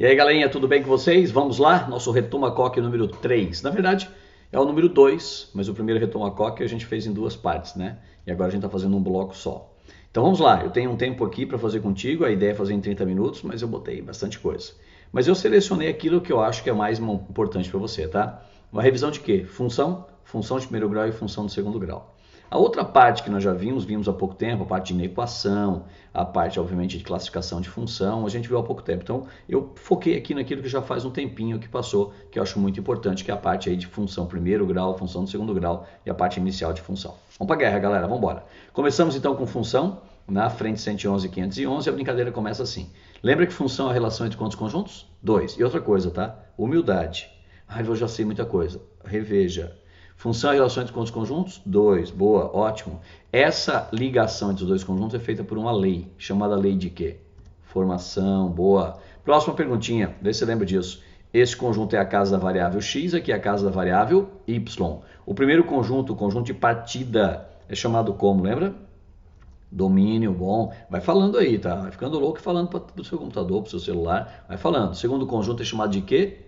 E aí, galerinha, tudo bem com vocês? Vamos lá? Nosso Retoma Coque número 3. Na verdade, é o número 2, mas o primeiro Retoma Coque a gente fez em duas partes, né? E agora a gente está fazendo um bloco só. Então vamos lá, eu tenho um tempo aqui para fazer contigo, a ideia é fazer em 30 minutos, mas eu botei bastante coisa. Mas eu selecionei aquilo que eu acho que é mais importante para você, tá? Uma revisão de quê? Função, função de primeiro grau e função de segundo grau. A outra parte que nós já vimos há pouco tempo, a parte de inequação, a parte, obviamente, de classificação de função, a gente viu há pouco tempo. Então, eu foquei aqui naquilo que já faz um tempinho que passou, que eu acho muito importante, que é a parte aí de função primeiro grau, função de segundo grau e a parte inicial de função. Vamos para a guerra, galera, vamos embora. Começamos então com função, na frente 111 e 511, a brincadeira começa assim. Lembra que função é a relação entre quantos conjuntos? 2. E outra coisa, tá? Humildade. Eu já sei muita coisa. Reveja. Função e relação entre quantos conjuntos? 2. Boa, ótimo. Essa ligação entre os dois conjuntos é feita por uma lei, chamada lei de quê? Formação, boa. Próxima perguntinha, vê se você lembra disso. Esse conjunto é a casa da variável x, aqui é a casa da variável y. O primeiro conjunto, o conjunto de partida, é chamado como, lembra? Domínio, bom. Vai falando aí, tá? Vai ficando louco e falando para o seu computador, para o seu celular. Vai falando. O segundo conjunto é chamado de quê?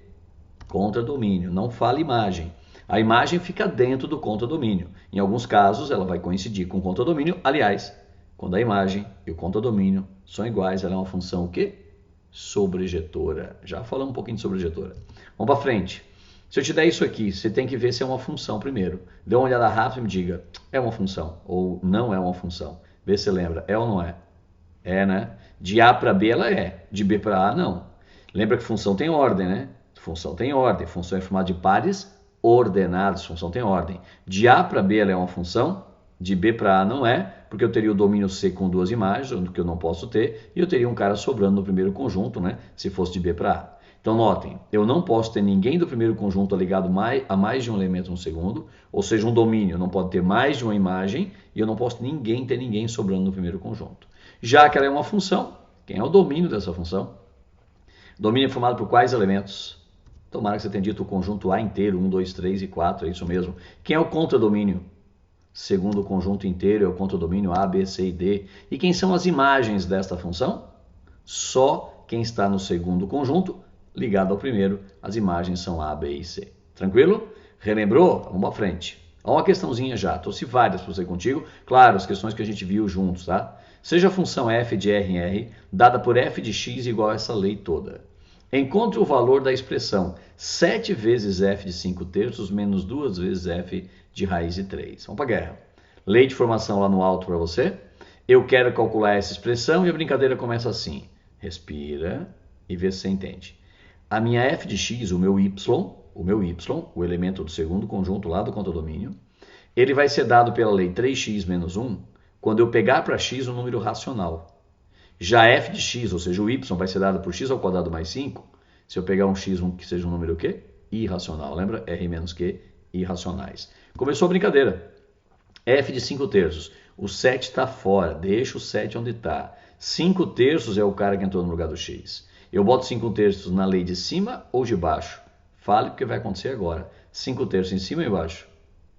Contradomínio. Não fala imagem. A imagem fica dentro do contradomínio. Em alguns casos, ela vai coincidir com o contradomínio. Aliás, quando a imagem e o contradomínio são iguais, ela é uma função o quê? Sobrejetora. Já falamos um pouquinho de sobrejetora. Vamos para frente. Se eu te der isso aqui, você tem que ver se é uma função primeiro. Dê uma olhada rápida e me diga, é uma função ou não é uma função. Vê se você lembra, é ou não é? É, né? De A para B ela é, de B para A não. Lembra que função tem ordem, né? Função tem ordem, função é formada de pares ordenados, função tem ordem. De A para B ela é uma função, de B para A não é, porque eu teria o domínio C com duas imagens, que eu não posso ter, e eu teria um cara sobrando no primeiro conjunto, né? Se fosse de B para A. Então notem, eu não posso ter ninguém do primeiro conjunto ligado a mais de um elemento no segundo, ou seja, um domínio não pode ter mais de uma imagem, e eu não posso ter ninguém sobrando no primeiro conjunto. Já que ela é uma função, quem é o domínio dessa função? Domínio é formado por quais elementos? Tomara que você tenha dito o conjunto A inteiro, 1, 2, 3 e 4, é isso mesmo. Quem é o contradomínio? Segundo o conjunto inteiro é o contradomínio A, B, C e D. E quem são as imagens desta função? Só quem está no segundo conjunto, ligado ao primeiro, as imagens são A, B e C. Tranquilo? Relembrou? Vamos para frente. Olha uma questãozinha já, trouxe várias para você contigo. Claro, as questões que a gente viu juntos, tá? Seja a função f de r em r, dada por f de x igual a essa lei toda. Encontre o valor da expressão 7 vezes f de 5 terços menos 2 vezes f de raiz de 3. Vamos para a guerra. Lei de formação lá no alto para você. Eu quero calcular essa expressão e a brincadeira começa assim. Respira e vê se você entende. A minha f de x, o meu y, o elemento do segundo conjunto lá do contradomínio, ele vai ser dado pela lei 3x menos 1 quando eu pegar para x um número racional. Já f de x, ou seja, o y, vai ser dado por x ao quadrado mais 5, se eu pegar um x que seja um número o quê? Irracional. Lembra? R menos Q, irracionais. Começou a brincadeira. F de 5 terços. O 7 está fora. Deixa o 7 onde está. 5 terços é o cara que entrou no lugar do x. Eu boto 5 terços na lei de cima ou de baixo? Fale porque vai acontecer agora. 5 terços em cima ou embaixo?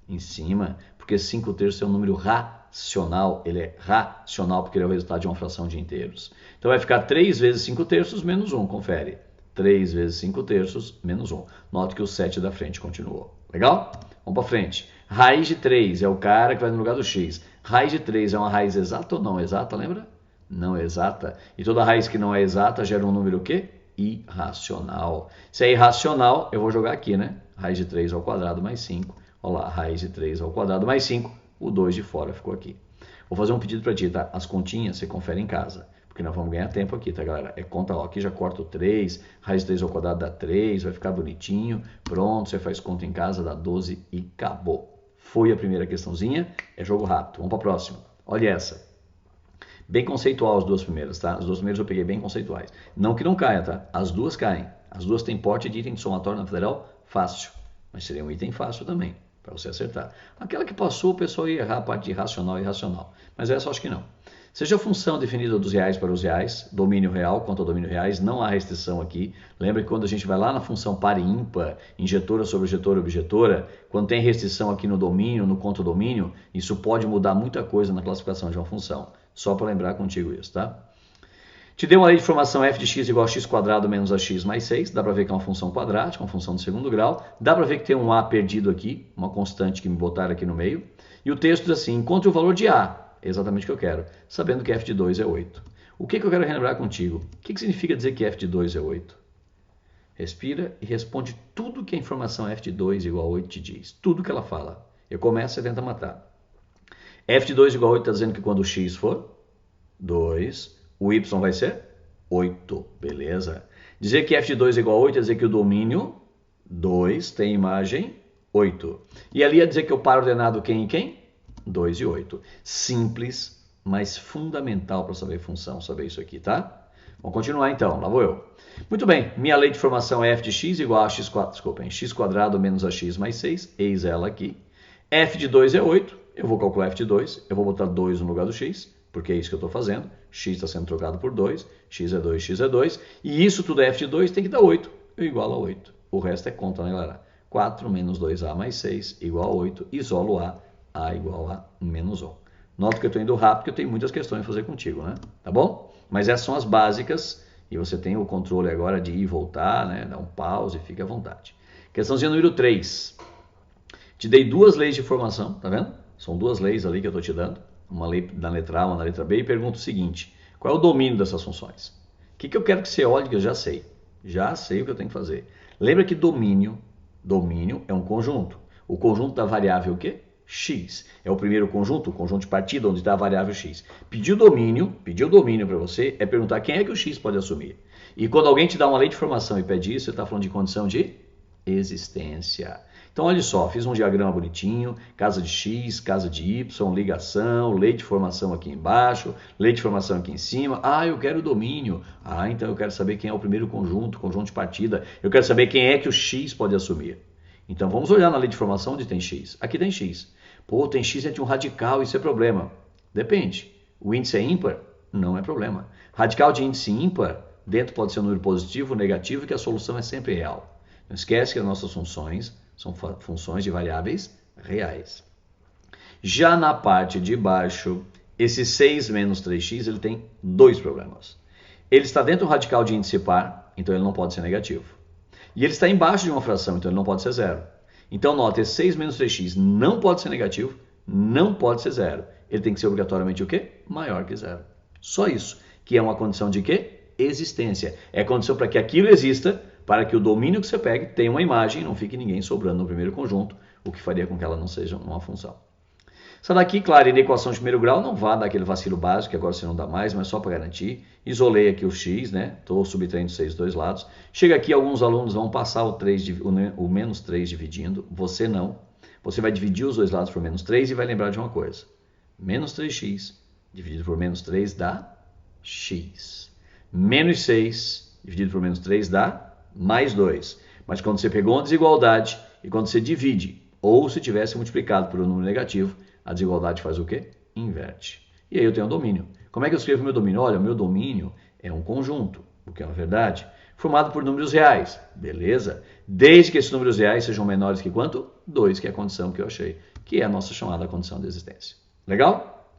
Em cima, porque 5 terços é um número racional. Ele é racional porque ele é o resultado de uma fração de inteiros. Então vai ficar 3 vezes 5 terços menos 1. Confere. 3 vezes 5 terços menos 1. Note que o 7 da frente continuou. Legal? Vamos para frente. Raiz de 3 é o cara que vai no lugar do x. Raiz de 3 é uma raiz exata ou não exata, lembra? Não exata. E toda raiz que não é exata gera um número o quê? Irracional. Se é irracional, eu vou jogar aqui, né? Raiz de 3 ao quadrado mais 5. Olha lá, raiz de 3 ao quadrado mais 5. O 2 de fora ficou aqui. Vou fazer um pedido para ti, tá? As continhas você confere em casa. Porque nós vamos ganhar tempo aqui, tá, galera? É conta, ó, aqui já corta o 3, raiz de 3 ao quadrado dá 3, vai ficar bonitinho. Pronto, você faz conta em casa, dá 12 e acabou. Foi a primeira questãozinha, é jogo rápido. Vamos para a próxima. Olha essa. Bem conceitual as duas primeiras, tá? As duas primeiras eu peguei bem conceituais. Não que não caia, tá? As duas caem. As duas têm porte de item de somatório na federal fácil. Mas seria um item fácil também, para você acertar. Aquela que passou, o pessoal ia errar a parte de racional e irracional. Mas essa eu acho que não. Seja a função definida dos reais para os reais, domínio real contra domínio reais, não há restrição aqui. Lembra que quando a gente vai lá na função par e ímpar, injetora, sobrejetora, objetora, quando tem restrição aqui no domínio, no contradomínio, isso pode mudar muita coisa na classificação de uma função. Só para lembrar contigo isso, tá? Te dei uma lei de formação f de x igual a x quadrado menos ax mais 6. Dá para ver que é uma função quadrática, uma função de segundo grau. Dá para ver que tem um a perdido aqui, uma constante que me botaram aqui no meio. E o texto diz assim, encontre o valor de a, exatamente o que eu quero, sabendo que f de 2 é 8. O que eu quero relembrar contigo? O que significa dizer que f de 2 é 8? Respira e responde tudo que a informação f de 2 igual a 8 te diz. Tudo que ela fala. Eu começo e tenta matar. F de 2 igual a 8 está dizendo que quando o x for 2, o y vai ser 8. Beleza? Dizer que f de 2 igual a 8 é dizer que o domínio 2 tem imagem 8. E ali é dizer que eu paro ordenado quem e quem? 2 e 8. Simples, mas fundamental para saber função, saber isso aqui, tá? Vamos continuar então, lá vou eu. Muito bem, minha lei de formação é f de x igual a x quadrado menos ax mais 6, eis ela aqui. F de 2 é 8, eu vou calcular f de 2, eu vou botar 2 no lugar do x, porque é isso que eu estou fazendo. X está sendo trocado por 2, x é 2, e isso tudo é f de 2, tem que dar 8, eu igualo a 8. O resto é conta, né, galera? 4 menos 2a mais 6 igual a 8, isolo a igual a menos 1. Nota que eu estou indo rápido, porque eu tenho muitas questões a fazer contigo, né? Tá bom? Mas essas são as básicas, e você tem o controle agora de ir e voltar, né? Dá um pause, fique à vontade. Questãozinha número 3. Te dei duas leis de formação, tá vendo? São duas leis ali que eu estou te dando. Uma lei na letra A, uma na letra B, e pergunto o seguinte, qual é o domínio dessas funções? O que eu quero que você olhe, que eu já sei. Já sei o que eu tenho que fazer. Lembra que domínio é um conjunto. O conjunto da variável o quê? X. É o primeiro conjunto, o conjunto de partida onde está a variável x. Pedir o domínio para você é perguntar quem é que o x pode assumir. E quando alguém te dá uma lei de formação e pede isso, você está falando de condição de existência. Então, olha só, fiz um diagrama bonitinho, casa de x, casa de y, ligação, lei de formação aqui embaixo, lei de formação aqui em cima. Ah, eu quero o domínio. Ah, então eu quero saber quem é o primeiro conjunto, conjunto de partida. Eu quero saber quem é que o x pode assumir. Então, vamos olhar na lei de formação onde tem x. Aqui tem x. Pô, tem x entre um radical, isso é problema. Depende. O índice é ímpar? Não é problema. Radical de índice ímpar, dentro pode ser um número positivo ou negativo, e que a solução é sempre real. Não esquece que as nossas funções são funções de variáveis reais. Já na parte de baixo, esse 6 menos 3x ele tem dois problemas. Ele está dentro do radical de índice par, então ele não pode ser negativo. E ele está embaixo de uma fração, então ele não pode ser zero. Então, nota, esse 6 menos 3x não pode ser negativo, não pode ser zero. Ele tem que ser obrigatoriamente o quê? Maior que zero. Só isso, que é uma condição de quê? Existência. É condição para que aquilo exista, para que o domínio que você pegue tenha uma imagem e não fique ninguém sobrando no primeiro conjunto, o que faria com que ela não seja uma função. Essa daqui, claro, na equação de primeiro grau não vai dar aquele vacilo básico, que agora você não dá mais, mas só para garantir. Isolei aqui o x, né? Estou subtraindo 6 dos dois lados. Chega aqui, alguns alunos vão passar o menos 3 dividindo, você não. Você vai dividir os dois lados por menos 3 e vai lembrar de uma coisa. Menos 3x dividido por menos 3 dá x. Menos 6 dividido por menos 3 dá mais 2. Mas quando você pegou uma desigualdade e quando você divide, ou se tivesse multiplicado por um número negativo, a desigualdade faz o quê? Inverte. E aí eu tenho um domínio. Como é que eu escrevo o meu domínio? Olha, o meu domínio é um conjunto, o que é uma verdade, formado por números reais. Beleza? Desde que esses números reais sejam menores que quanto? 2, que é a condição que eu achei, que é a nossa chamada condição de existência. Legal?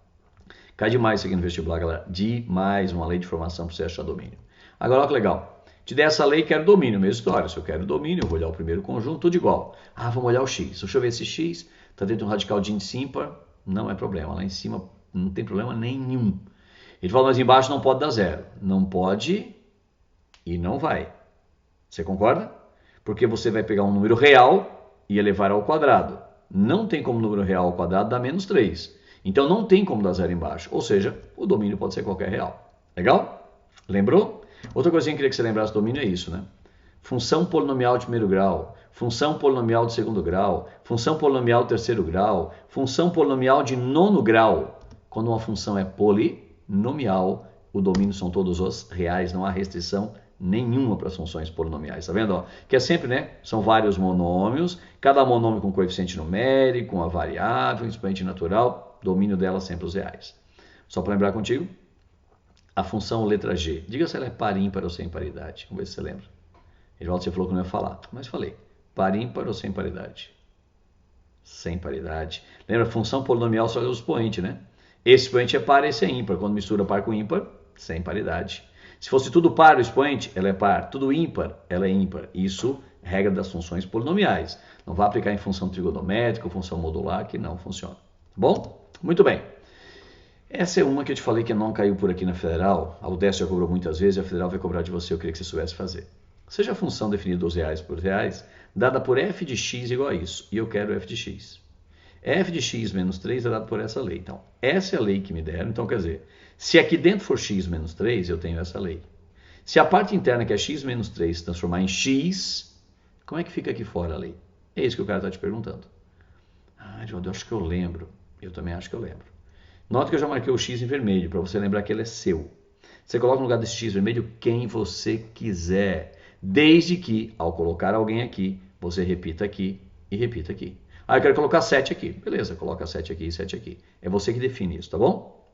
Cai demais isso aqui no vestibular, galera. Demais uma lei de formação para você achar domínio. Agora, olha que legal. Te dei essa lei e quero domínio, mesma história. Se eu quero domínio, eu vou olhar o primeiro conjunto, tudo igual. Ah, vamos olhar o x. Deixa eu ver esse x. Está dentro de um radical de índice ímpar, não é problema. Lá em cima não tem problema nenhum. Ele fala, mas embaixo não pode dar zero. Não pode e não vai. Você concorda? Porque você vai pegar um número real e elevar ao quadrado. Não tem como número real ao quadrado dar menos 3. Então não tem como dar zero embaixo. Ou seja, o domínio pode ser qualquer real. Legal? Lembrou? Outra coisinha que eu queria que você lembrasse do domínio é isso, né? Função polinomial de primeiro grau, função polinomial de segundo grau, função polinomial de terceiro grau, função polinomial de nono grau. Quando uma função é polinomial, o domínio são todos os reais, não há restrição nenhuma para as funções polinomiais. Tá vendo? Ó, que é sempre, né? São vários monômios, cada monômio com coeficiente numérico, uma variável, um expoente natural, domínio dela sempre os reais. Só para lembrar contigo, a função letra G, diga se ela é par, ímpar ou sem paridade. Vamos ver se você lembra. Edvaldo, você falou que não ia falar, mas falei. Par, ímpar ou sem paridade? Sem paridade. Lembra, função polinomial só é o expoente, né? Esse expoente é par, esse é ímpar. Quando mistura par com ímpar, sem paridade. Se fosse tudo par o expoente, ela é par. Tudo ímpar, ela é ímpar. Isso é regra das funções polinomiais. Não vai aplicar em função trigonométrica ou função modular, que não funciona. Tá bom? Muito bem. Essa é uma que eu te falei que não caiu por aqui na Federal. A UDESC já cobrou muitas vezes e a Federal vai cobrar de você. Eu queria que você soubesse fazer. Seja a função definida os reais por reais, dada por f de x igual a isso. E eu quero f de x. F de x menos 3 é dado por essa lei. Então, essa é a lei que me deram. Então, quer dizer, se aqui dentro for x menos 3, eu tenho essa lei. Se a parte interna, que é x menos 3, se transformar em x, como é que fica aqui fora a lei? É isso que o cara está te perguntando. Ah, João, eu acho que eu lembro. Eu também acho que eu lembro. Nota que eu já marquei o x em vermelho, para você lembrar que ele é seu. Você coloca no lugar desse x vermelho quem você quiser. Desde que, ao colocar alguém aqui, você repita aqui e repita aqui. Ah, eu quero colocar 7 aqui. Beleza, coloca 7 aqui e 7 aqui. É você que define isso, tá bom?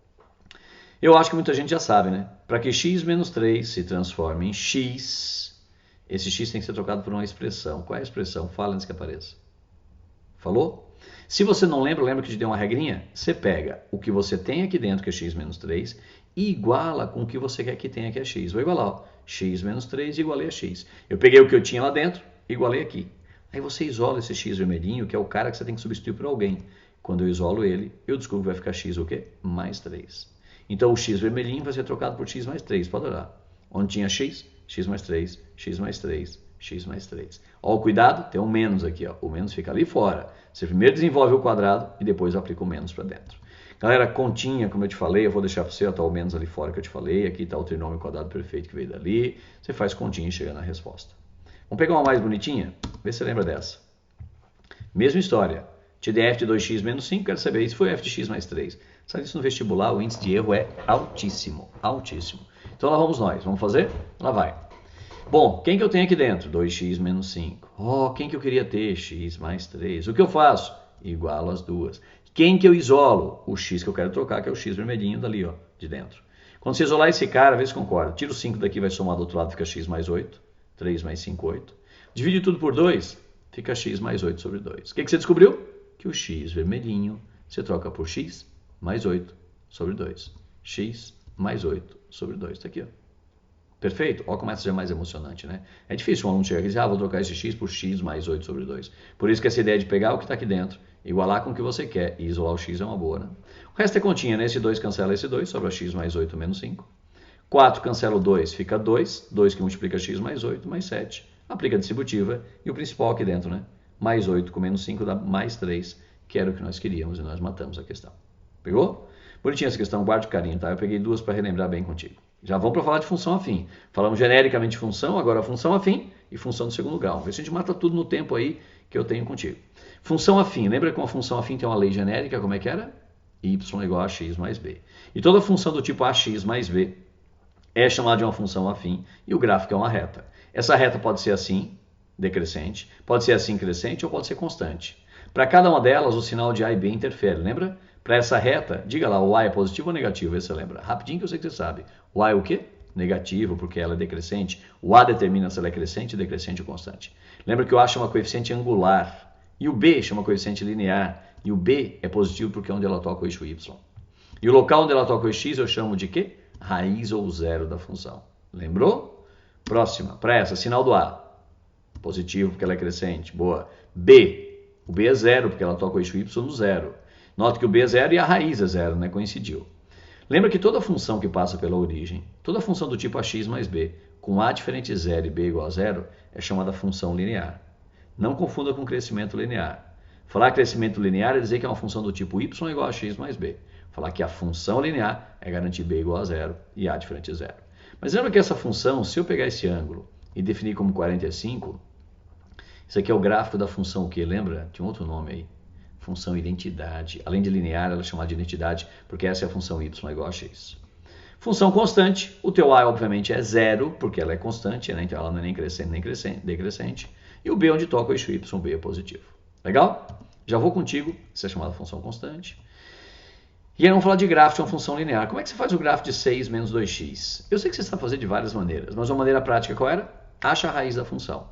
Eu acho que muita gente já sabe, né? Para que x menos 3 se transforme em x, esse x tem que ser trocado por uma expressão. Qual é a expressão? Fala antes que apareça. Falou? Se você não lembra, lembra que eu te dei uma regrinha? Você pega o que você tem aqui dentro, que é x menos 3, e iguala com o que você quer que tenha, que é x. Vou igualar, ó. X menos 3 igualei a x. Eu peguei o que eu tinha lá dentro, igualei aqui. Aí você isola esse x vermelhinho, que é o cara que você tem que substituir por alguém. Quando eu isolo ele, eu descubro que vai ficar x o quê? Mais 3. Então o x vermelhinho vai ser trocado por x mais 3, pode olhar. Onde tinha x, x mais 3, x mais 3, x mais 3. Ó, cuidado, tem um menos aqui, ó. O menos fica ali fora. Você primeiro desenvolve o quadrado e depois aplica o menos para dentro. Galera, continha, como eu te falei, eu vou deixar para você, ó, tá o menos ali fora que eu te falei. Aqui está o trinômio quadrado perfeito que veio dali. Você faz continha e chega na resposta. Vamos pegar uma mais bonitinha? Vê se você lembra dessa. Mesma história. Te dei f de 2x menos 5, quero saber se foi f de x mais 3. Sabe isso no vestibular, o índice de erro é altíssimo, altíssimo. Então lá vamos nós, vamos fazer? Lá vai. Bom, quem que eu tenho aqui dentro? 2x menos 5. Oh, quem que eu queria ter? X mais 3. O que eu faço? Igualo as duas. Quem que eu isolo? O x que eu quero trocar, que é o x vermelhinho dali, ó, de dentro. Quando você isolar esse cara, vê se concorda. Tira o 5 daqui, vai somar do outro lado, fica x mais 8. 3 mais 5, 8. Divide tudo por 2, fica x mais 8 sobre 2. O que você descobriu? Que o x vermelhinho você troca por x mais 8 sobre 2. X mais 8 sobre 2. Está aqui, ó. Perfeito? Olha como essa já é mais emocionante, né? É difícil um aluno chegar aqui e dizer, vou trocar esse x por x mais 8 sobre 2. Por isso que essa ideia de pegar o que está aqui dentro, igualar com o que você quer e isolar o x é uma boa, né? O resto é continha, né? Esse 2 cancela esse 2, sobra x mais 8 menos 5. 4 cancela o 2, fica 2. 2 que multiplica x mais 8, mais 7. Aplica a distributiva e o principal aqui dentro, né? Mais 8 com menos 5 dá mais 3, que era o que nós queríamos e nós matamos a questão. Pegou? Bonitinha essa questão, guarde carinho, tá? Eu peguei duas para relembrar bem contigo. Já vamos para falar de função afim. Falamos genericamente de função, agora função afim e função do segundo grau. Vê se a gente mata tudo no tempo aí que eu tenho contigo. Função afim, lembra que uma função afim tem uma lei genérica, como é que era? Y igual a x mais b. E toda função do tipo ax mais b é chamada de uma função afim e o gráfico é uma reta. Essa reta pode ser assim, decrescente, pode ser assim, crescente ou pode ser constante. Para cada uma delas, o sinal de A e B interfere, lembra? Para essa reta, diga lá, o A é positivo ou negativo? Vê se você lembra. Rapidinho que eu sei que você sabe. O A é o quê? Negativo, porque ela é decrescente. O A determina se ela é crescente, decrescente ou constante. Lembra que o A chama coeficiente angular e o B chama coeficiente linear. E o B é positivo porque é onde ela toca o eixo Y. E o local onde ela toca o eixo X eu chamo de quê? Raiz ou zero da função. Lembrou? Próxima, para essa, sinal do A. Positivo porque ela é crescente. Boa. B. O B é zero porque ela toca o eixo Y no zero. Nota que o B é zero e a raiz é zero, né? Coincidiu. Lembra que toda função que passa pela origem, toda função do tipo ax mais b, com a diferente de zero e b igual a zero, é chamada função linear. Não confunda com crescimento linear. Falar crescimento linear é dizer que é uma função do tipo y igual a x mais b. Falar que a função linear é garantir b igual a zero e a diferente de zero. Mas lembra que essa função, se eu pegar esse ângulo e definir como 45, isso aqui é o gráfico da função o quê? Lembra? Tinha um outro nome aí. Função identidade. Além de linear, ela é chamada de identidade, porque essa é a função y igual a x. Função constante, o teu a obviamente é zero, porque ela é constante, né? Então ela não é nem crescente nem decrescente. E o b onde toca o eixo y, b é positivo. Legal? Já vou contigo, isso é chamada função constante. E aí vamos falar de gráfico de uma função linear. Como é que você faz o gráfico de 6 menos 2x? Eu sei que você sabe fazer de várias maneiras, mas uma maneira prática qual era? Acha a raiz da função.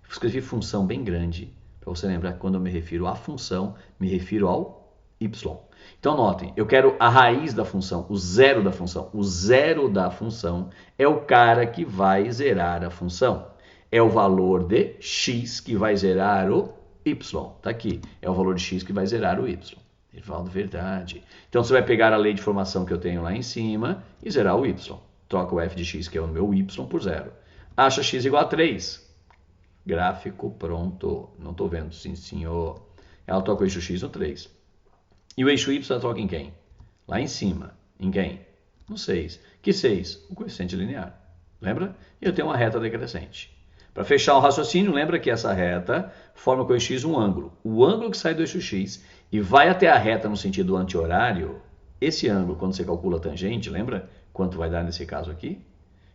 Eu escrevi função bem grande, para você lembrar que quando eu me refiro à função, me refiro ao y. Então notem, eu quero a raiz da função, o zero da função. O zero da função é o cara que vai zerar a função. É o valor de x que vai zerar o y. Está aqui, é o valor de x que vai zerar o y. Evaldo, verdade. Então você vai pegar a lei de formação que eu tenho lá em cima e zerar o y. Troca o f de x, que é o meu y, por zero. Acha x igual a 3. Gráfico pronto. Não estou vendo, sim senhor. Ela troca o eixo x no 3. E o eixo y ela troca em quem? Lá em cima. Em quem? No 6. Que 6? O coeficiente linear. Lembra? E eu tenho uma reta decrescente. Para fechar o raciocínio, lembra que essa reta forma com o eixo x um ângulo. O ângulo que sai do eixo x e vai até a reta no sentido anti-horário, esse ângulo, quando você calcula a tangente, lembra quanto vai dar nesse caso aqui?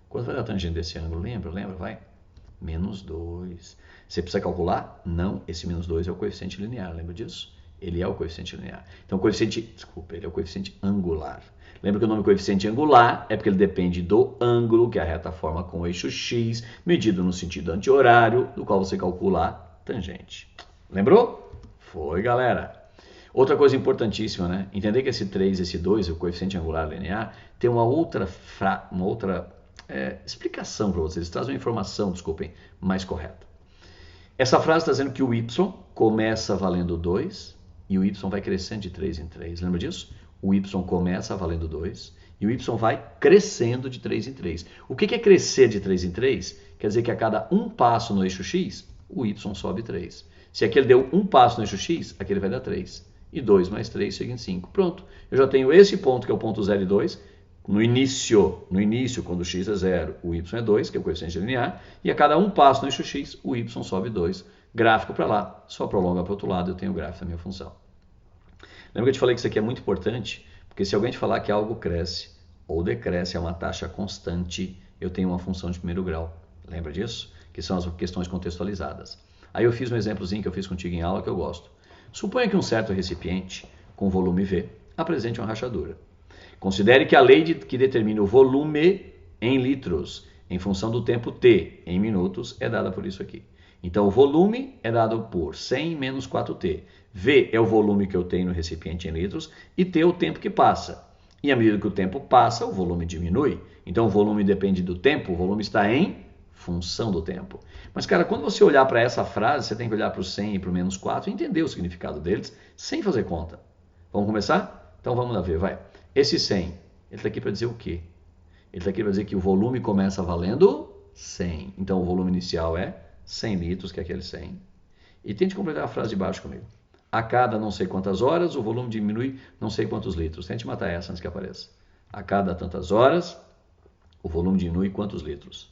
Quanto vai dar a tangente desse ângulo? Lembra, vai. Menos 2. Você precisa calcular? Não, esse menos 2 é o coeficiente linear, lembra disso? Ele é o coeficiente linear. Então, ele é o coeficiente angular. Lembra que o nome coeficiente angular é porque ele depende do ângulo que a reta forma com o eixo x, medido no sentido anti-horário, do qual você calcula a tangente. Lembrou? Foi, galera. Outra coisa importantíssima, né? Entender que esse 3 e esse 2, o coeficiente angular linear, tem uma outra explicação para vocês. Traz uma informação, desculpem, mais correta. Essa frase está dizendo que o y começa valendo 2 e o y vai crescendo de 3 em 3. Lembra disso? O y começa valendo 2 e o y vai crescendo de 3 em 3. O que é crescer de 3 em 3? Quer dizer que a cada um passo no eixo x, o y sobe 3. Se aquele deu um passo no eixo x, aquele vai dar 3. E 2 mais 3 chega em 5. Pronto. Eu já tenho esse ponto, que é o ponto 0 e 2. No início, quando o x é 0, o y é 2, que é o coeficiente linear. E a cada um passo no eixo x, o y sobe 2. Gráfico para lá, só prolonga para o outro lado, eu tenho o gráfico da minha função. Lembra que eu te falei que isso aqui é muito importante? Porque se alguém te falar que algo cresce ou decresce a uma taxa constante, eu tenho uma função de primeiro grau. Lembra disso? Que são as questões contextualizadas. Aí eu fiz um exemplozinho que eu fiz contigo em aula que eu gosto. Suponha que um certo recipiente com volume V apresente uma rachadura. Considere que a lei que determina o volume em litros em função do tempo t em minutos é dada por isso aqui. Então, o volume é dado por 100 menos 4t. V é o volume que eu tenho no recipiente em litros e t é o tempo que passa. E à medida que o tempo passa, o volume diminui. Então, o volume depende do tempo, o volume está em função do tempo. Mas, cara, quando você olhar para essa frase, você tem que olhar para o 100 e para o menos 4 e entender o significado deles sem fazer conta. Vamos começar? Então, vamos lá ver, vai. Esse 100, ele está aqui para dizer o quê? Ele está aqui para dizer que o volume começa valendo 100. Então, o volume inicial é 100 litros, que é aquele 100. E tente completar a frase de baixo comigo. A cada não sei quantas horas, o volume diminui não sei quantos litros. Tente matar essa antes que apareça. A cada tantas horas, o volume diminui quantos litros?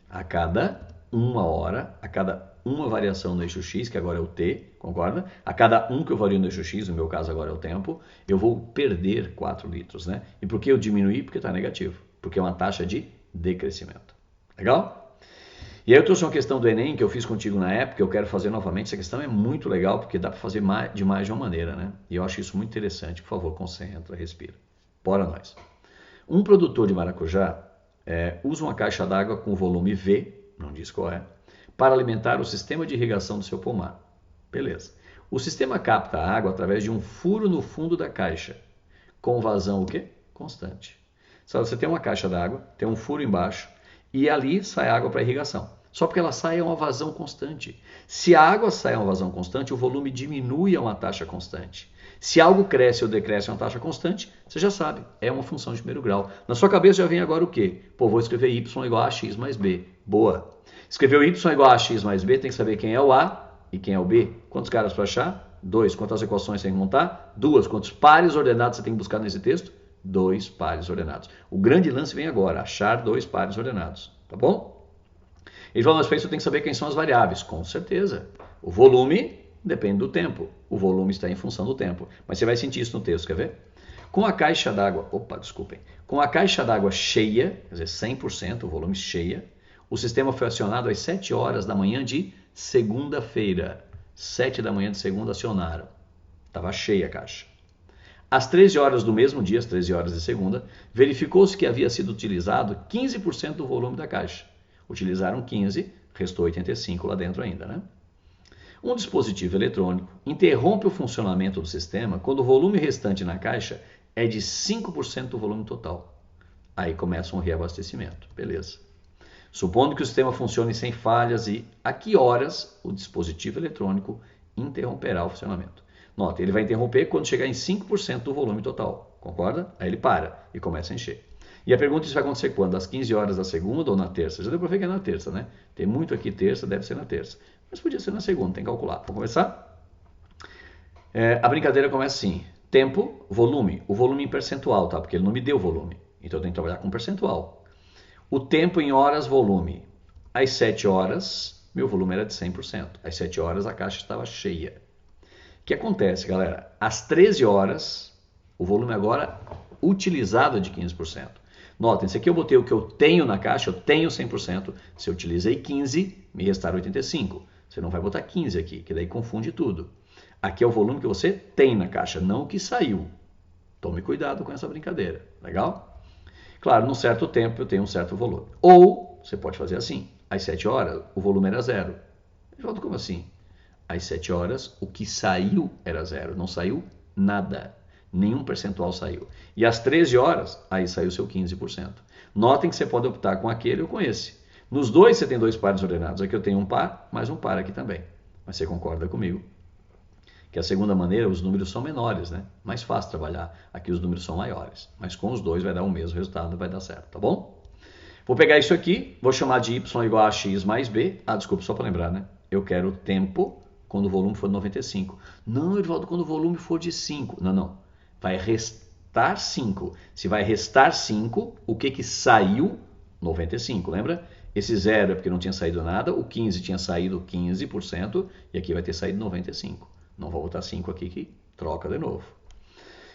A cada uma hora, a cada uma variação no eixo x, que agora é o t, concorda? A cada um que eu vario no eixo x, no meu caso agora é o tempo, eu vou perder 4 litros, né? E por que eu diminuí? Porque está negativo. Porque é uma taxa de decrescimento. Legal? E aí eu trouxe uma questão do Enem que eu fiz contigo na época, eu quero fazer novamente. Essa questão é muito legal, porque dá para fazer de mais de uma maneira, né? E eu acho isso muito interessante. Por favor, concentra, respira. Bora nós. Um produtor de maracujá usa uma caixa d'água com volume V, não diz qual é, para alimentar o sistema de irrigação do seu pomar. Beleza. O sistema capta a água através de um furo no fundo da caixa, com vazão o quê? Constante. Você tem uma caixa d'água, tem um furo embaixo, e ali sai água para irrigação. Só porque ela sai a uma vazão constante. Se a água sai a uma vazão constante, o volume diminui a uma taxa constante. Se algo cresce ou decresce a uma taxa constante, você já sabe, é uma função de primeiro grau. Na sua cabeça já vem agora o quê? Pô, vou escrever y igual a x mais b. Boa. Escrever o y igual a x mais b, tem que saber quem é o a e quem é o b. Quantos caras para achar? 2. Quantas equações tem que montar? 2. Quantos pares ordenados você tem que buscar nesse texto? 2 pares ordenados. O grande lance vem agora, achar 2 pares ordenados. Tá bom? Ele falou, mas para isso eu tenho que saber quem são as variáveis. Com certeza. O volume depende do tempo. O volume está em função do tempo. Mas você vai sentir isso no texto, quer ver? Com a caixa d'água, com a caixa d'água cheia, quer dizer, 100%, o volume cheia, o sistema foi acionado às 7 horas da manhã de segunda-feira. 7 da manhã de segunda acionaram. Estava cheia a caixa. Às 13 horas do mesmo dia, às 13 horas de segunda, verificou-se que havia sido utilizado 15% do volume da caixa. Utilizaram 15, restou 85 lá dentro ainda, né? Um dispositivo eletrônico interrompe o funcionamento do sistema quando o volume restante na caixa é de 5% do volume total. Aí começa um reabastecimento, beleza. Supondo que o sistema funcione sem falhas e a que horas o dispositivo eletrônico interromperá o funcionamento. Nota, ele vai interromper quando chegar em 5% do volume total, concorda? Aí ele para e começa a encher. E a pergunta, isso vai acontecer quando? Às 15 horas da segunda ou na terça? Já deu para ver que é na terça, né? Tem muito aqui terça, deve ser na terça. Mas podia ser na segunda, tem que calcular. Vamos começar? A brincadeira começa assim. Tempo, volume. O volume em percentual, tá? Porque ele não me deu volume. Então eu tenho que trabalhar com percentual. O tempo em horas, volume. Às 7 horas, meu volume era de 100%. Às 7 horas, a caixa estava cheia. O que acontece, galera? Às 13 horas, o volume agora utilizado é de 15%. Notem, se aqui eu botei o que eu tenho na caixa, eu tenho 100%. Se eu utilizei 15, me restaram 85. Você não vai botar 15 aqui, que daí confunde tudo. Aqui é o volume que você tem na caixa, não o que saiu. Tome cuidado com essa brincadeira, legal? Claro, num certo tempo eu tenho um certo volume. Ou, você pode fazer assim, às 7 horas o volume era zero. Volta como assim? Às 7 horas o que saiu era zero, não saiu nada. Nenhum percentual saiu. E às 13 horas, aí saiu seu 15%. Notem que você pode optar com aquele ou com esse. Nos dois você tem dois pares ordenados. Aqui eu tenho um par, mais um par aqui também. Mas você concorda comigo que a segunda maneira, os números são menores, né? Mais fácil trabalhar. Aqui os números são maiores. Mas com os dois vai dar o mesmo resultado, vai dar certo, tá bom? Vou pegar isso aqui, vou chamar de y igual a x mais b. Ah, desculpa, só para lembrar, né? Eu quero o tempo quando o volume for de 95. Não, Edvaldo, quando o volume for de 5. Não. Vai restar 5. Se vai restar 5, o que saiu? 95, lembra? Esse 0 é porque não tinha saído nada, o 15 tinha saído 15% e aqui vai ter saído 95. Não vou botar 5 aqui que troca de novo.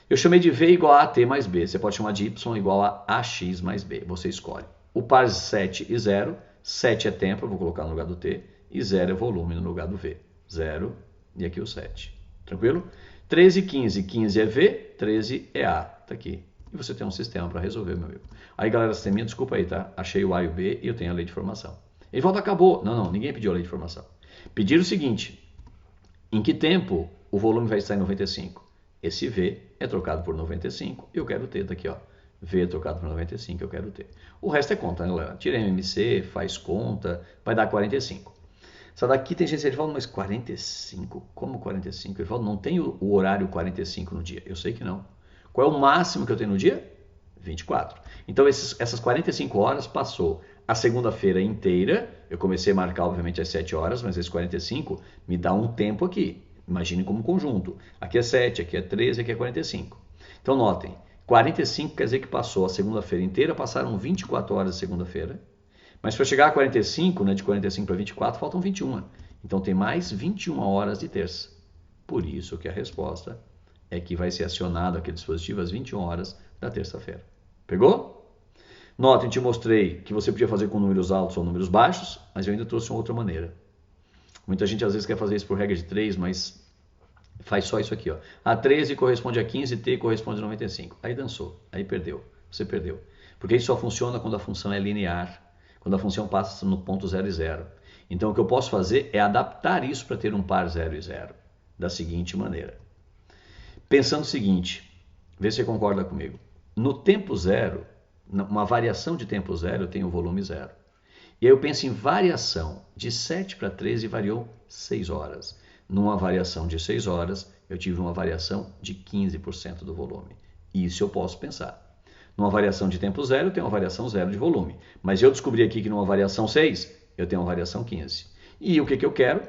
Eu chamei de V igual a AT mais B. Você pode chamar de Y igual a AX mais B. Você escolhe. O par 7 e 0. 7 é tempo, eu vou colocar no lugar do T. E 0 é volume no lugar do V. 0 e aqui o 7. Tranquilo? 13 e 15. 15 é V, 13 é A. Tá aqui. E você tem um sistema para resolver, meu amigo. Aí, galera, sisteminha, desculpa aí, tá? Achei o A e o B e eu tenho a lei de formação. Ele volta, acabou. Não, ninguém pediu a lei de formação. Pediram o seguinte. Em que tempo o volume vai estar em 95? Esse V é trocado por 95 e eu quero T daqui, ó. V é trocado por 95 eu quero T. O resto é conta, né, galera? Tira MMC, faz conta, vai dar 45. Essa daqui tem gente que fala, mas 45? Como 45? Ele fala, não tem o horário 45 no dia. Eu sei que não. Qual é o máximo que eu tenho no dia? 24. Então essas 45 horas passou a segunda-feira inteira. Eu comecei a marcar, obviamente, às 7 horas, mas esses 45 me dá um tempo aqui. Imagine como conjunto. Aqui é 7, aqui é 13, aqui é 45. Então notem, 45 quer dizer que passou a segunda-feira inteira, passaram 24 horas de segunda-feira. Mas para chegar a 45, né, de 45 para 24, faltam 21. Então tem mais 21 horas de terça. Por isso que a resposta é que vai ser acionado aquele dispositivo às 21 horas da terça-feira. Pegou? Notem, te mostrei que você podia fazer com números altos ou números baixos, mas eu ainda trouxe uma outra maneira. Muita gente às vezes quer fazer isso por regra de 3, mas faz só isso aqui, ó. A 13 corresponde a 15, T corresponde a 95. Aí dançou, aí perdeu, você perdeu. Porque isso só funciona quando a função é linear, quando a função passa no ponto 0 e 0. Então o que eu posso fazer é adaptar isso para ter um par 0 e 0, da seguinte maneira. Pensando o seguinte, vê se você concorda comigo. No tempo zero, uma variação de tempo zero, eu tenho o volume zero. E aí eu penso em variação. De 7 para 13 variou 6 horas. Numa variação de 6 horas, eu tive uma variação de 15% do volume. Isso eu posso pensar. Numa variação de tempo zero, eu tenho uma variação zero de volume. Mas eu descobri aqui que numa variação 6, eu tenho uma variação 15. E o que eu quero?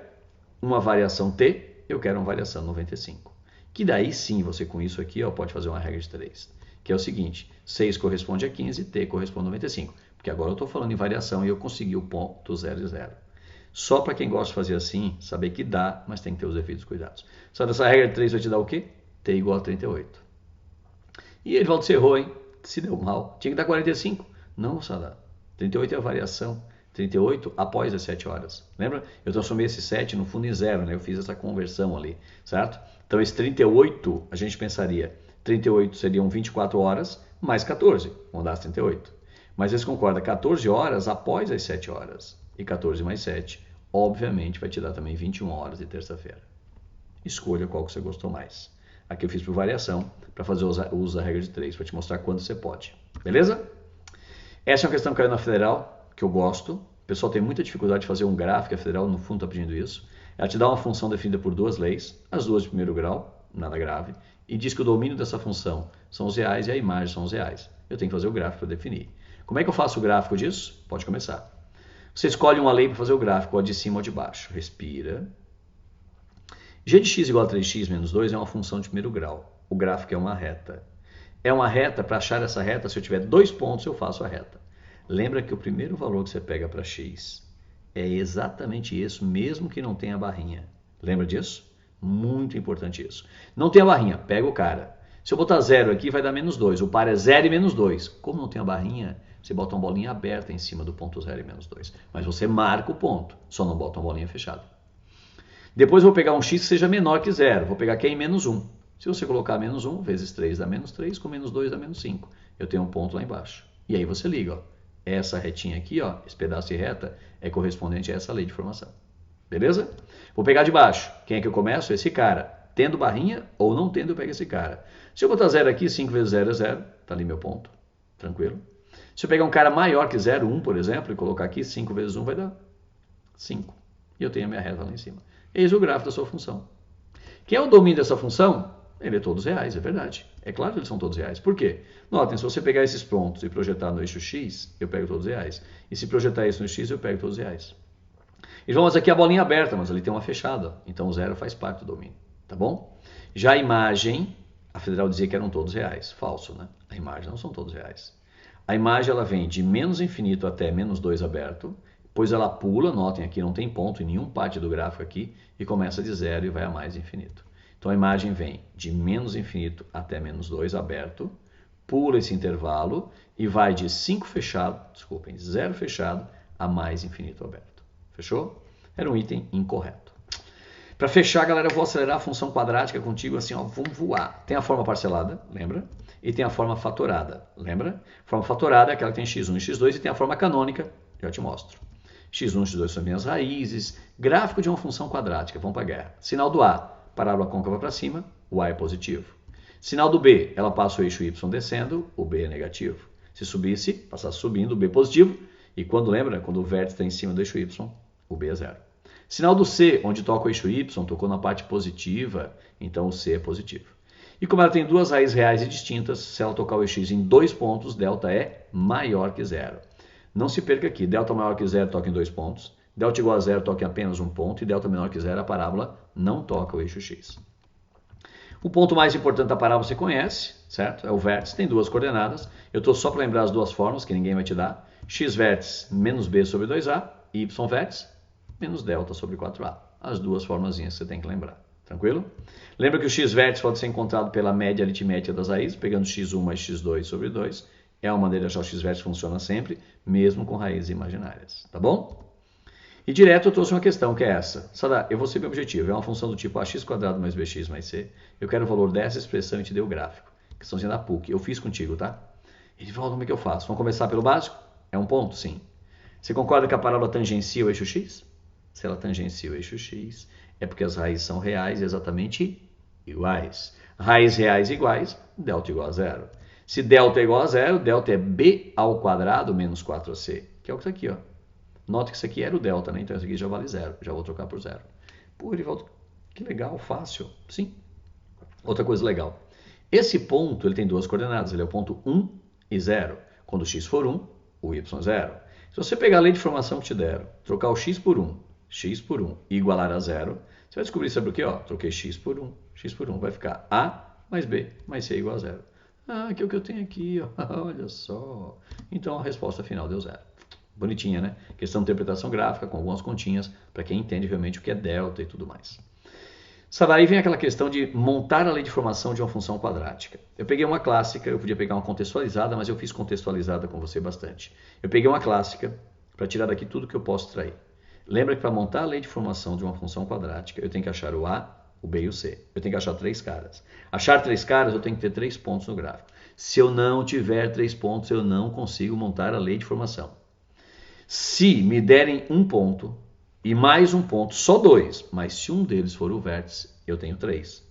Uma variação T, eu quero uma variação 95. Que daí sim, você com isso aqui ó, pode fazer uma regra de 3. Que é o seguinte, 6 corresponde a 15, T corresponde a 95. Porque agora eu estou falando em variação e eu consegui o ponto 0 e 0. Só para quem gosta de fazer assim, saber que dá, mas tem que ter os devidos cuidados. Só dessa regra de 3 vai te dar o quê? T igual a 38. E Edvaldo, você errou, hein? Se deu mal. Tinha que dar 45. Não, Sada. 38 é a variação. 38 após as 7 horas. Lembra? Eu transformei esse 7 no fundo em 0, né? Eu fiz essa conversão ali, certo? Então esse 38, a gente pensaria, 38 seriam 24 horas mais 14, vão dar as 38. Mas eles concordam, 14 horas após as 7 horas. E 14 mais 7, obviamente vai te dar também 21 horas de terça-feira. Escolha qual que você gostou mais. Aqui eu fiz por variação, para fazer o uso da regra de 3, para te mostrar quando você pode. Beleza? Essa é uma questão que caiu na Federal, que eu gosto. O pessoal tem muita dificuldade de fazer um gráfico, a Federal no fundo está pedindo isso. Ela te dá uma função definida por duas leis, as duas de primeiro grau, nada grave, e diz que o domínio dessa função são os reais e a imagem são os reais. Eu tenho que fazer o gráfico para definir. Como é que eu faço o gráfico disso? Pode começar. Você escolhe uma lei para fazer o gráfico, ou a de cima ou de baixo. Respira. G de x igual a 3x menos 2 é uma função de primeiro grau. O gráfico é uma reta. É uma reta, para achar essa reta, se eu tiver 2 pontos, eu faço a reta. Lembra que o primeiro valor que você pega para x é exatamente isso, mesmo que não tenha barrinha. Lembra disso? Muito importante isso. Não tem a barrinha, pega o cara. Se eu botar 0 aqui, vai dar menos 2. O par é 0 e menos 2. Como não tem a barrinha, você bota uma bolinha aberta em cima do ponto 0 e menos 2. Mas você marca o ponto, só não bota uma bolinha fechada. Depois eu vou pegar um x que seja menor que 0. Vou pegar aqui em menos 1. Se você colocar menos 1 vezes 3 dá menos 3, com menos 2 dá menos 5. Eu tenho um ponto lá embaixo. E aí você liga, ó. Essa retinha aqui, ó, esse pedaço de reta, é correspondente a essa lei de formação. Beleza? Vou pegar de baixo. Quem é que eu começo? Esse cara. Tendo barrinha ou não tendo, eu pego esse cara. Se eu botar 0 aqui, 5 vezes 0 é 0. Tá ali meu ponto. Tranquilo? Se eu pegar um cara maior que 0, 1, por exemplo, e colocar aqui, 5 vezes 1 vai dar 5. E eu tenho a minha reta lá em cima. Eis o gráfico da sua função. Quem é o domínio dessa função? Ele é todos reais, é verdade. É claro que eles são todos reais. Por quê? Notem, se você pegar esses pontos e projetar no eixo x, eu pego todos reais. E se projetar isso no x, eu pego todos reais. E vamos aqui a bolinha aberta, mas ali tem uma fechada. Então o 0 faz parte do domínio. Tá bom? Já a imagem, a Federal dizia que eram todos reais. Falso, né? A imagem não são todos reais. A imagem ela vem de menos infinito até menos 2 aberto. Depois ela pula, notem aqui não tem ponto em nenhum parte do gráfico aqui. E começa de 0 e vai a mais infinito. Então a imagem vem de menos infinito até menos 2 aberto, pula esse intervalo e vai de 5 fechado, desculpem, 0 fechado a mais infinito aberto. Fechou? Era um item incorreto. Para fechar, galera, eu vou acelerar a função quadrática contigo assim, ó, vamos voar. Tem a forma parcelada, lembra? E tem a forma fatorada, lembra? A forma fatorada é aquela que tem x1 e x2 e tem a forma canônica, já te mostro. x1 e x2 são minhas raízes, gráfico de uma função quadrática, vamos para a guerra. Sinal do A. Parábola côncava para cima, o A é positivo. Sinal do B, ela passa o eixo Y descendo, o B é negativo. Se subisse, passasse subindo, o B é positivo. E quando lembra, quando o vértice está em cima do eixo Y, o B é zero. Sinal do C, onde toca o eixo Y, tocou na parte positiva, então o C é positivo. E como ela tem duas raízes reais e distintas, se ela tocar o eixo X em 2 pontos, delta é maior que zero. Não se perca aqui, delta maior que zero toca em 2 pontos. Delta igual a zero toca em apenas um ponto e delta menor que zero a parábola não toca o eixo x. O ponto mais importante da parábola você conhece, certo? É o vértice, tem duas coordenadas. Eu estou só para lembrar as duas formas que ninguém vai te dar. X vértice menos b sobre 2a e y vértice menos delta sobre 4a. As duas formazinhas que você tem que lembrar. Tranquilo? Lembra que o x vértice pode ser encontrado pela média aritmética das raízes, pegando x1 mais x2 sobre 2. É uma maneira de achar o x vértice, funciona sempre, mesmo com raízes imaginárias. Tá bom? E direto eu trouxe uma questão que é essa. Sadá, eu vou ser meu objetivo. É uma função do tipo ax² mais bx mais c. Eu quero o valor dessa expressão e te dei o gráfico. Questãozinha da PUC. Eu fiz contigo, tá? Ele falou, como é que eu faço? Vamos começar pelo básico? É um ponto? Sim. Você concorda que a parábola tangencia o eixo x? Se ela tangencia o eixo x, é porque as raízes são reais e exatamente iguais. Raízes reais iguais, delta igual a zero. Se delta é igual a zero, delta é b ao quadrado menos 4ac, que é o que está aqui, ó. Nota que isso aqui era o delta, né? Então isso aqui já vale zero. Já vou trocar por zero. Pô, Erivaldo, que legal, fácil. Sim. Outra coisa legal. Esse ponto, ele tem duas coordenadas. Ele é o ponto 1 e 0. Quando o x for 1, o y é 0. Se você pegar a lei de formação que te deram, trocar o x por 1 e igualar a 0, você vai descobrir, sabe o que? Ó, troquei x por 1 vai ficar a mais b mais c igual a 0. Ah, que é o que eu tenho aqui, ó. Olha só. Então a resposta final deu 0. Bonitinha, né? Questão de interpretação gráfica, com algumas continhas, para quem entende realmente o que é delta e tudo mais. Daí vem aquela questão de montar a lei de formação de uma função quadrática. Eu peguei uma clássica, eu podia pegar uma contextualizada, mas eu fiz contextualizada com você bastante. Eu peguei uma clássica para tirar daqui tudo que eu posso extrair. Lembra que para montar a lei de formação de uma função quadrática, eu tenho que achar o A, o B e o C. Eu tenho que achar 3 caras. Achar 3 caras, eu tenho que ter 3 pontos no gráfico. Se eu não tiver 3 pontos, eu não consigo montar a lei de formação. Se me derem um ponto, e mais um ponto, só 2. Mas se um deles for o vértice, eu tenho 3.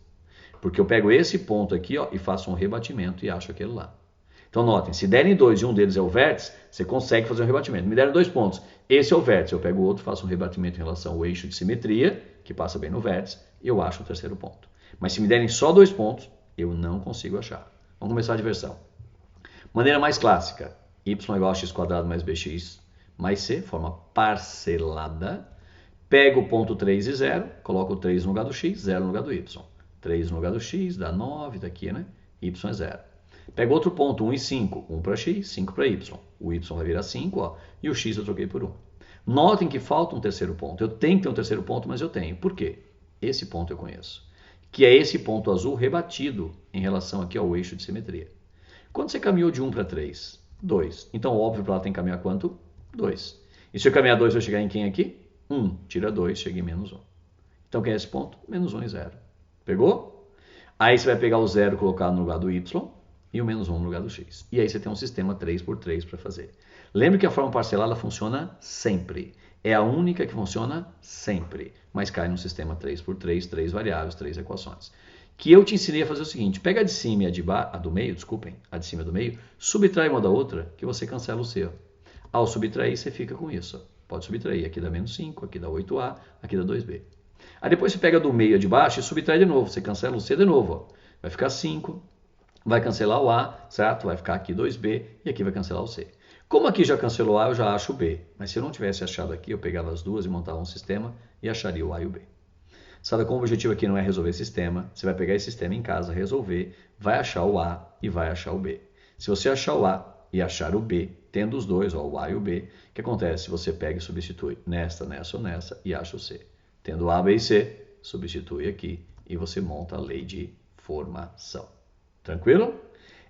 Porque eu pego esse ponto aqui, ó, e faço um rebatimento e acho aquele lá. Então notem, se derem 2 e um deles é o vértice, você consegue fazer um rebatimento. Me deram 2 pontos, esse é o vértice, eu pego o outro, faço um rebatimento em relação ao eixo de simetria, que passa bem no vértice, e eu acho o terceiro ponto. Mas se me derem só 2 pontos, eu não consigo achar. Vamos começar a diversão. Maneira mais clássica, y igual a x² mais bx mais c, forma parcelada. Pego o ponto 3 e 0, coloco o 3 no lugar do x, 0 no lugar do y. 3 no lugar do x, dá 9, tá aqui, né? Y é 0. Pego outro ponto, 1 e 5. 1 para x, 5 para y. O y vai virar 5, ó, e o x eu troquei por 1. Notem que falta um terceiro ponto. Eu tenho que ter um terceiro ponto, mas eu tenho. Por quê? Esse ponto eu conheço. Que é esse ponto azul rebatido em relação aqui ao eixo de simetria. Quando você caminhou de 1 para 3? 2. Então, óbvio, para ela tem que caminhar quanto? 2. E se eu caminhar 2, eu chegar em quem aqui? 1. Tira 2, cheguei em menos 1. Então, quem é esse ponto? Menos 1 e 0. Pegou? Aí você vai pegar o 0 e colocar no lugar do y e o menos 1 no lugar do x. E aí você tem um sistema 3×3 para fazer. Lembre que a forma parcelada funciona sempre. É a única que funciona sempre. Mas cai num sistema 3×3, 3 variáveis, 3 equações. Que eu te ensinei a fazer o seguinte, pega a de cima e a do meio, desculpem, a de cima e a do meio, subtrai uma da outra, que você cancela o C. Ao subtrair, você fica com isso. Pode subtrair, aqui dá menos 5, aqui dá 8A, aqui dá 2B. Aí depois você pega do meio a de baixo e subtrai de novo, você cancela o C de novo. Ó. Vai ficar 5, vai cancelar o A, certo? Vai ficar aqui 2B e aqui vai cancelar o C. Como aqui já cancelou A, eu já acho o B. Mas se eu não tivesse achado aqui, eu pegava as duas e montava um sistema e acharia o A e o B. Sabe como o objetivo aqui não é resolver sistema, você vai pegar esse sistema em casa, resolver, vai achar o A e vai achar o B. Se você achar o A e achar o B, tendo os dois, ó, o A e o B, o que acontece? Você pega e substitui nesta, nessa ou nessa e acha o C. Tendo A, B e C, substitui aqui e você monta a lei de formação. Tranquilo?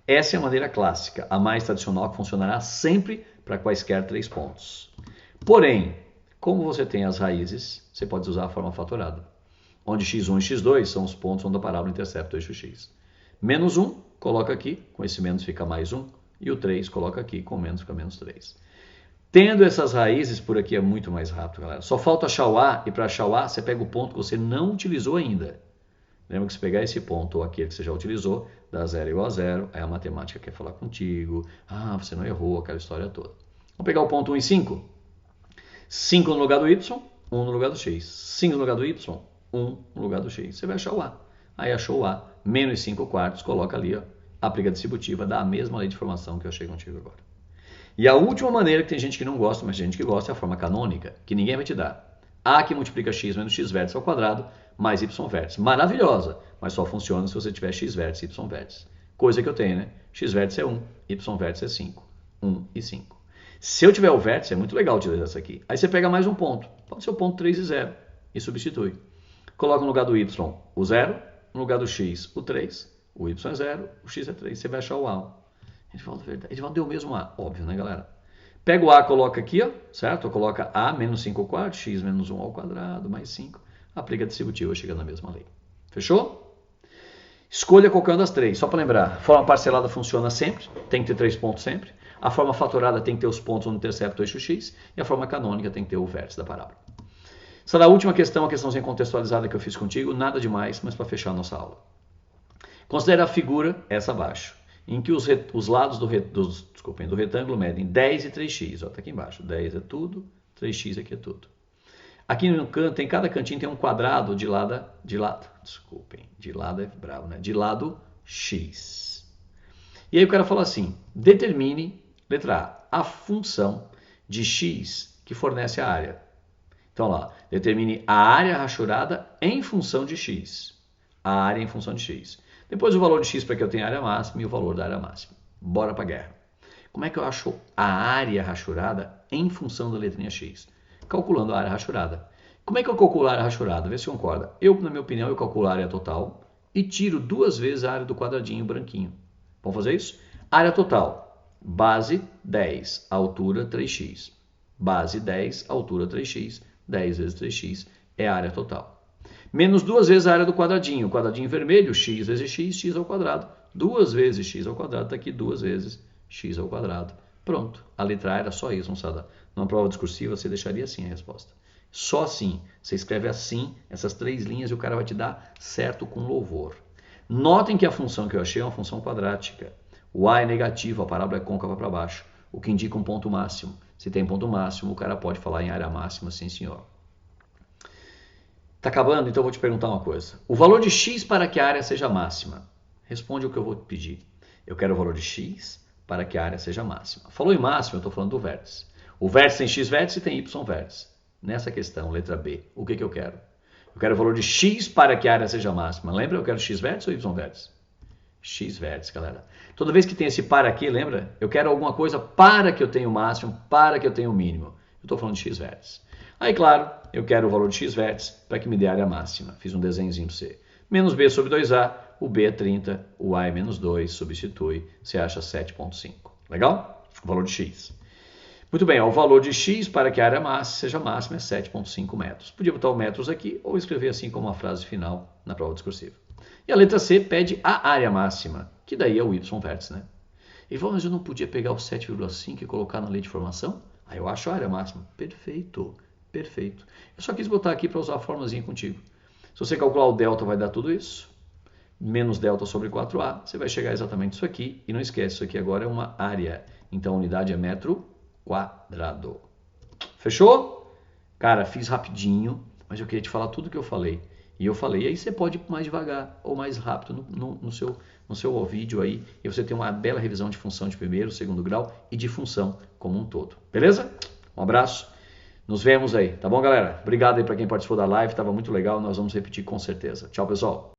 Essa é a maneira clássica, a mais tradicional que funcionará sempre para quaisquer 3 pontos. Porém, como você tem as raízes, você pode usar a forma fatorada, onde x1 e x2 são os pontos onde a parábola intercepta o eixo x. Menos 1, coloca aqui, com esse menos fica mais 1, e o 3 coloca aqui, com menos fica menos 3. Tendo essas raízes, por aqui é muito mais rápido, galera. Só falta achar o A, e para achar o A, você pega o ponto que você não utilizou ainda. Lembra que se pegar esse ponto ou aquele que você já utilizou, dá 0 igual a 0, aí a matemática quer falar contigo, você não errou, aquela história toda. Vamos pegar o ponto 1 e 5. 5 no lugar do y, 1 no lugar do x. 5 no lugar do y, 1 no lugar do x. Você vai achar o A. Aí achou o A, menos 5 quartos, coloca ali, ó, a aplica distributiva, dá a mesma lei de formação que eu achei contigo agora. E a última maneira, que tem gente que não gosta, mas tem gente que gosta, é a forma canônica, que ninguém vai te dar. A que multiplica x menos x vértice ao quadrado, mais y vértice. Maravilhosa, mas só funciona se você tiver x vértice e y vértice. Coisa que eu tenho, né? X vértice é 1, y vértice é 5. 1 e 5. Se eu tiver o vértice, é muito legal utilizar essa aqui. Aí você pega mais um ponto. Pode ser o ponto 3 e 0. E substitui. Coloca no lugar do y o 0, no lugar do x o 3, o y é 0, o x é 3. Você vai achar o A. Edivaldo deu o mesmo A. Óbvio, né, galera? Pega o A, coloca aqui, ó, certo? Coloca A menos 5 quartos, x menos 1 ao quadrado, mais 5. Aplica a distributiva, chega na mesma lei. Fechou? Escolha qualquer uma das 3. Só para lembrar, a forma parcelada funciona sempre, tem que ter 3 pontos sempre. A forma fatorada tem que ter os pontos onde intercepta o eixo x. E a forma canônica tem que ter o vértice da parábola. Essa da última questão, a questãozinha contextualizada que eu fiz contigo, nada demais, mas para fechar a nossa aula. Considera a figura, essa abaixo, em que os lados do retângulo medem 10 e 3x. Está aqui embaixo, 10 é tudo, 3x aqui é tudo. Aqui no canto, em cada cantinho tem um quadrado de lado é bravo, né? De lado x. E aí o cara fala assim, determine, letra A, a função de x que fornece a área. Então lá, determine a área rachurada em função de x. A área em função de x. Depois o valor de x para que eu tenha a área máxima e o valor da área máxima. Bora para a guerra. Como é que eu acho a área rachurada em função da letrinha x? Calculando a área rachurada. Como é que eu calculo a área rachurada? Vê se concorda. Eu, na minha opinião, eu calculo a área total e tiro 2 vezes a área do quadradinho branquinho. Vamos fazer isso? Área total. Base 10, altura 3x. Base 10, altura 3x. 10 vezes 3x é a área total. Menos 2 vezes a área do quadradinho. Quadradinho vermelho, x vezes x, x ao quadrado. 2 vezes x ao quadrado, está aqui 2 vezes x ao quadrado. Pronto. A letra A era só isso, moçada. Numa prova discursiva, você deixaria assim a resposta. Só assim. Você escreve assim, essas 3 linhas, e o cara vai te dar certo com louvor. Notem que a função que eu achei é uma função quadrática. O A é negativo, a parábola é côncava para baixo, o que indica um ponto máximo. Se tem ponto máximo, o cara pode falar em área máxima, sim senhor. Tá acabando? Então eu vou te perguntar uma coisa. O valor de x para que a área seja máxima. Responde o que eu vou te pedir. Eu quero o valor de x para que a área seja máxima. Falou em máximo, eu estou falando do vértice. O vértice tem x vértice e tem y vértice. Nessa questão, letra B, o que eu quero? Eu quero o valor de x para que a área seja máxima. Lembra? Eu quero x vértice ou y vértice? X vértice, galera. Toda vez que tem esse para aqui, lembra? Eu quero alguma coisa para que eu tenha o máximo, para que eu tenha o mínimo. Eu estou falando de x vértice. Aí, claro, eu quero o valor de x vértice para que me dê a área máxima. Fiz um desenhozinho para você. Menos b sobre 2a, o b é 30, o a é menos 2, substitui, você acha 7,5. Legal? O valor de x. Muito bem, ó, o valor de x para que a área máxima seja máxima é 7,5 metros. Podia botar o metros aqui ou escrever assim como uma frase final na prova discursiva. E a letra C pede a área máxima, que daí é o y vértice, né? E falou, mas eu não podia pegar o 7,5 e colocar na lei de formação? Aí eu acho a área máxima. Perfeito, perfeito. Eu só quis botar aqui para usar a formazinha contigo. Se você calcular o delta, vai dar tudo isso. Menos delta sobre 4a, você vai chegar exatamente isso aqui. E não esquece, isso aqui agora é uma área. Então a unidade é metro quadrado. Fechou? Cara, fiz rapidinho, mas eu queria te falar tudo que eu falei. E eu falei, aí você pode ir mais devagar ou mais rápido no seu vídeo aí, e você tem uma bela revisão de função de primeiro, segundo grau e de função como um todo. Beleza? Um abraço, nos vemos aí, tá bom, galera? Obrigado aí para quem participou da live, estava muito legal, nós vamos repetir com certeza. Tchau, pessoal!